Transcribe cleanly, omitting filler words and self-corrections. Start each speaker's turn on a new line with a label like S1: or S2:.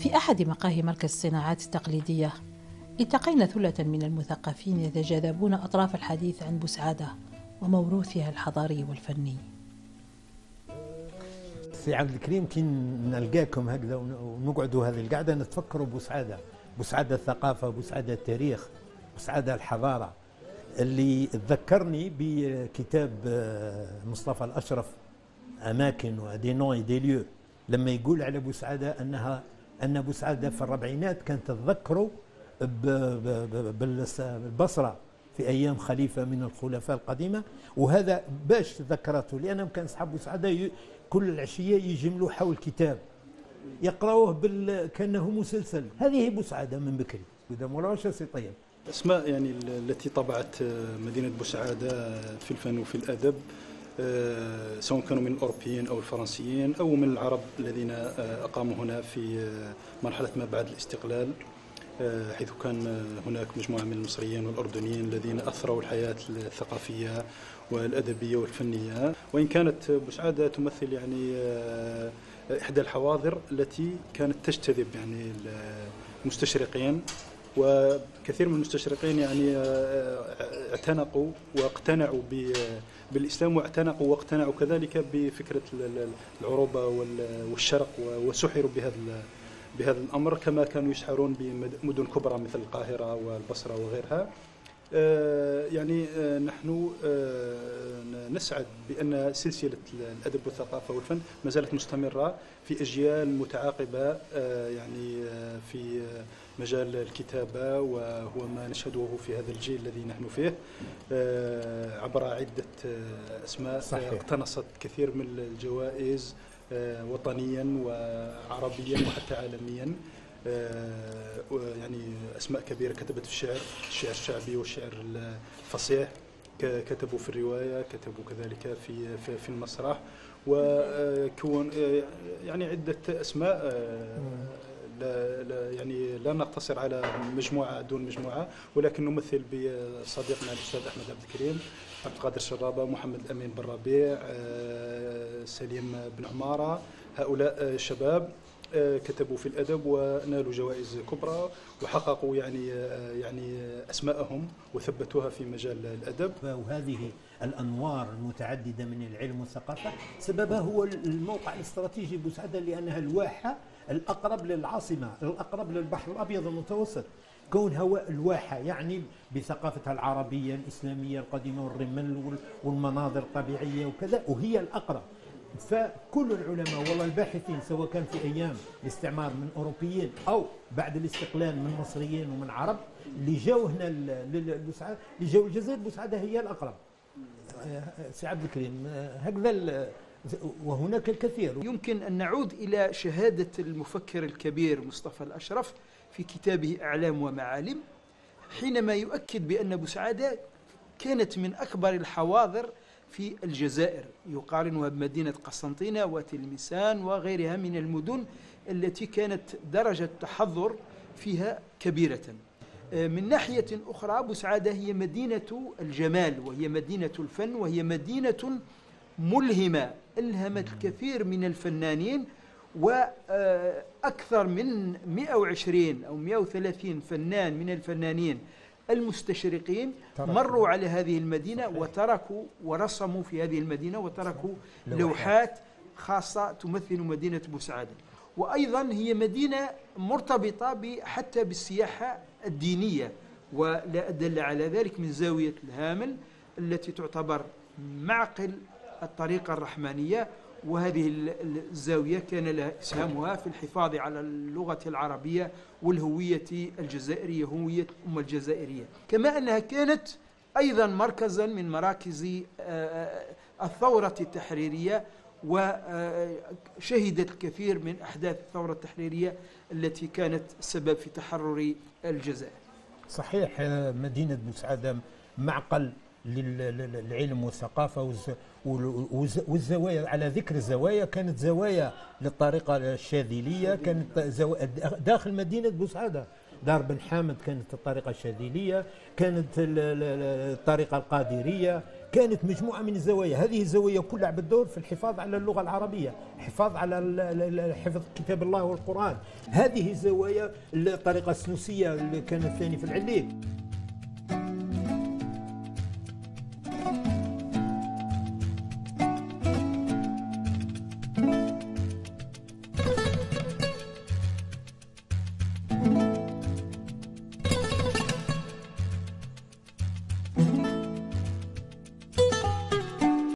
S1: في أحد مقاهي مركز الصناعات التقليدية التقينا ثلة من المثقفين يتجاذبون أطراف الحديث عن بوسعادة وموروثها الحضاري والفني.
S2: سي عبد الكريم كي نلقاكم هكذا ونقعدوا هذه القعده نتفكروا بوسعاده، بوسعاده الثقافه، بوسعاده التاريخ، بوسعاده الحضاره، اللي تذكرني بكتاب مصطفى الاشرف اماكن ودي نوي دي ليو، لما يقول على بوسعاده ان بوسعاده في الربعينات كانت تذكروا بالبصره في ايام خليفه من الخلفاء القديمه، وهذا باش تذكرته لانهم كان اصحاب بوسعاده كل العشيه يجملوا حول كتاب يقراوه كانه مسلسل. هذه بوسعاده من بكري قدام ولا واش سي طيب.
S3: اسماء يعني التي طبعت مدينه بوسعاده في الفن وفي الادب، سواء كانوا من الأوروبيين أو الفرنسيين أو من العرب الذين أقاموا هنا في مرحلة ما بعد الاستقلال، حيث كان هناك مجموعة من المصريين والأردنيين الذين أثروا الحياة الثقافية والأدبية والفنية. وإن كانت بوسعادة تمثل يعني إحدى الحواضر التي كانت تجتذب يعني المستشرقين، وكثير من المستشرقين يعني اعتنقوا واقتنعوا بالإسلام، واقتنعوا كذلك بفكرة العروبة والشرق، وسحروا بهذا الأمر كما كانوا يسحرون بمدن كبرى مثل القاهرة والبصرة وغيرها. يعني نحن نسعد بأن سلسلة الأدب والثقافة والفن ما زالت مستمرة في أجيال متعاقبة، يعني في مجال الكتابة، وهو ما نشهده في هذا الجيل الذي نحن فيه، عبر عدة أسماء صحيح. اقتنصت كثير من الجوائز وطنيا وعربيا وحتى عالميا، يعني أسماء كبيرة كتبت في الشعر الشعبي والشعر الفصيح، كتبوا في الرواية، كتبوا كذلك في المسرح، وكون يعني عدة أسماء يعني لا نقتصر على مجموعة دون مجموعة، ولكن نمثل بصديقنا الأستاذ أحمد عبد الكريم، عبد القادر الشرابة، محمد الأمين بن ربيع، سليم بن عمارة. هؤلاء الشباب كتبوا في الأدب ونالوا جوائز كبرى وحققوا يعني أسماءهم وثبتوها في مجال الأدب.
S2: وهذه الأنوار المتعددة من العلم والثقافة سببها هو الموقع الاستراتيجي بوسعادة، لأنها الواحة الأقرب للعاصمة، الأقرب للبحر الأبيض المتوسط، كون هواء الواحة يعني بثقافتها العربية الإسلامية القديمة والرمل والمناظر الطبيعية وكذا، وهي الأقرب. فكل العلماء والله الباحثين سواء كان في أيام الاستعمار من أوروبيين أو بعد الاستقلال من مصريين ومن عرب اللي جاوا هنا لبوسعادة، اللي جاوا الجزائر، بوسعادة هي الأقرب. سي عبد الكريم هكذا، وهناك الكثير.
S4: يمكن أن نعود إلى شهادة المفكر الكبير مصطفى الأشرف في كتابه أعلام ومعالم، حينما يؤكد بأن بوسعادة كانت من أكبر الحواضر في الجزائر، يقارنها بمدينة قسنطينة وتلمسان وغيرها من المدن التي كانت درجة التحضر فيها كبيرة. من ناحية أخرى بوسعادة هي مدينة الجمال، وهي مدينة الفن، وهي مدينة ملهمة ألهمت الكثير من الفنانين، وأكثر من 120 أو 130 فنان من الفنانين المستشرقين مروا على هذه المدينة وتركوا ورسموا في هذه المدينة وتركوا لوحات خاصة تمثل مدينة بوسعادة. وأيضا هي مدينة مرتبطة حتى بالسياحة الدينية، ولا أدل على ذلك من زاوية الهامل التي تعتبر معقل الطريقة الرحمانية، وهذه الزاوية كان لها إسهامها في الحفاظ على اللغة العربية والهوية الجزائرية، هوية الأمة الجزائرية، كما أنها كانت أيضا مركزا من مراكز الثورة التحريرية، وشهدت الكثير من أحداث الثورة التحريرية التي كانت سبب في تحرر الجزائر.
S2: صحيح، مدينة بوسعادة معقل للعلم والثقافة والزوايا. على ذكر الزوايا، كانت زوايا للطريقة الشاذلية كانت داخل مدينة بوسعادة، دار بن حامد كانت الطريقة الشاذلية، كانت الطريقة القادرية، كانت مجموعة من الزوايا. هذه الزوايا كلها لعبت دور في الحفاظ على اللغة العربية، الحفاظ على حفظ كتاب الله والقرآن. هذه الزوايا الطريقة السنوسية اللي كانت ثاني في العليل.